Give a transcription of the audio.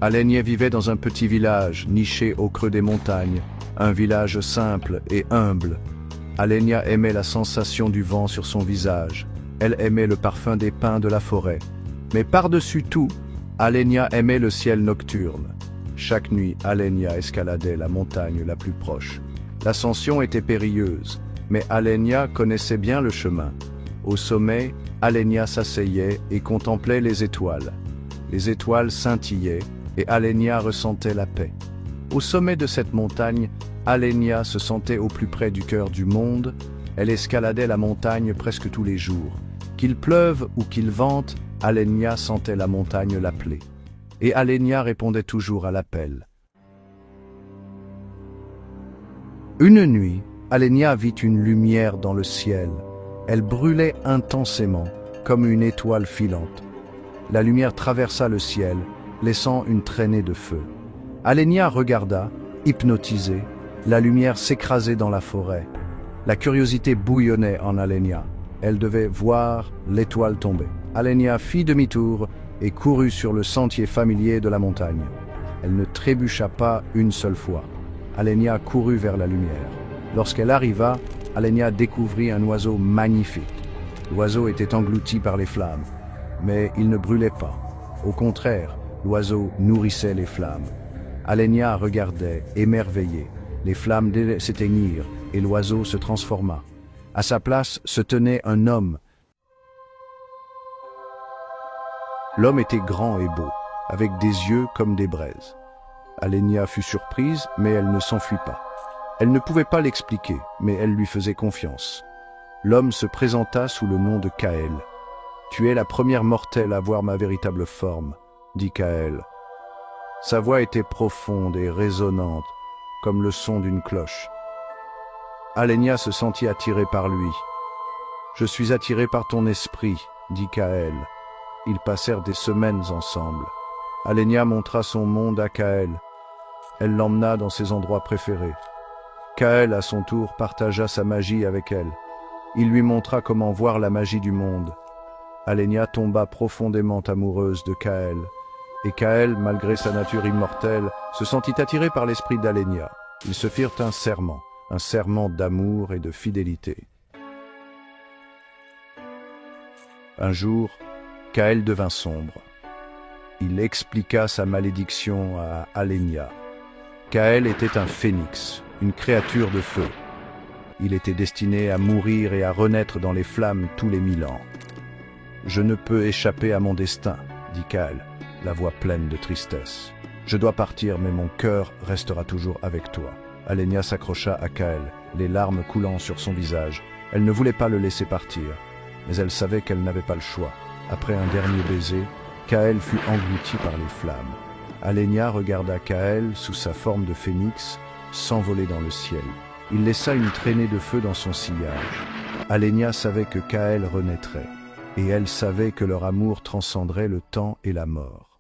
Alenia vivait dans un petit village, niché au creux des montagnes, un village simple et humble. Alenia aimait la sensation du vent sur son visage. Elle aimait le parfum des pins de la forêt. Mais par-dessus tout, Alenia aimait le ciel nocturne. Chaque nuit, Alenia escaladait la montagne la plus proche. L'ascension était périlleuse, mais Alenia connaissait bien le chemin. Au sommet, Alenia s'asseyait et contemplait les étoiles. Les étoiles scintillaient et Alenia ressentait la paix. Au sommet de cette montagne, Alenia se sentait au plus près du cœur du monde. Elle escaladait la montagne presque tous les jours. Qu'il pleuve ou qu'il vente, Alenia sentait la montagne l'appeler. Et Alenia répondait toujours à l'appel. Une nuit, Alenia vit une lumière dans le ciel. Elle brûlait intensément, comme une étoile filante. La lumière traversa le ciel, laissant une traînée de feu. Alenia regarda, hypnotisée, la lumière s'écraser dans la forêt. La curiosité bouillonnait en Alenia. Elle devait voir l'étoile tomber. Alenia fit demi-tour et courut sur le sentier familier de la montagne. Elle ne trébucha pas une seule fois. Alenia courut vers la lumière. Lorsqu'elle arriva, Alenia découvrit un oiseau magnifique. L'oiseau était englouti par les flammes, mais il ne brûlait pas. Au contraire, l'oiseau nourrissait les flammes. Alenia regardait, émerveillée. Les flammes s'éteignirent et l'oiseau se transforma. À sa place se tenait un homme. L'homme était grand et beau, avec des yeux comme des braises. Alenia fut surprise, mais elle ne s'enfuit pas. Elle ne pouvait pas l'expliquer, mais elle lui faisait confiance. L'homme se présenta sous le nom de Kael. « Tu es la première mortelle à voir ma véritable forme, » dit Kael. Sa voix était profonde et résonnante, comme le son d'une cloche. Alenia se sentit attirée par lui. « Je suis attirée par ton esprit, » dit Kael. Ils passèrent des semaines ensemble. Alenia montra son monde à Kael. Elle l'emmena dans ses endroits préférés. Kael, à son tour, partagea sa magie avec elle. Il lui montra comment voir la magie du monde. Alenia tomba profondément amoureuse de Kael. Et Kael, malgré sa nature immortelle, se sentit attiré par l'esprit d'Alenia. Ils se firent un serment d'amour et de fidélité. Un jour, Kael devint sombre. Il expliqua sa malédiction à Alenia. Kael était un phénix, une créature de feu. Il était destiné à mourir et à renaître dans les flammes tous les 1000 ans. « Je ne peux échapper à mon destin, » dit Kael, la voix pleine de tristesse. « Je dois partir, mais mon cœur restera toujours avec toi. » Alenia s'accrocha à Kael, les larmes coulant sur son visage. Elle ne voulait pas le laisser partir, mais elle savait qu'elle n'avait pas le choix. Après un dernier baiser, Kael fut englouti par les flammes. Alenia regarda Kael sous sa forme de phénix s'envoler dans le ciel. Il laissa une traînée de feu dans son sillage. Alenia savait que Kael renaîtrait, et elle savait que leur amour transcenderait le temps et la mort.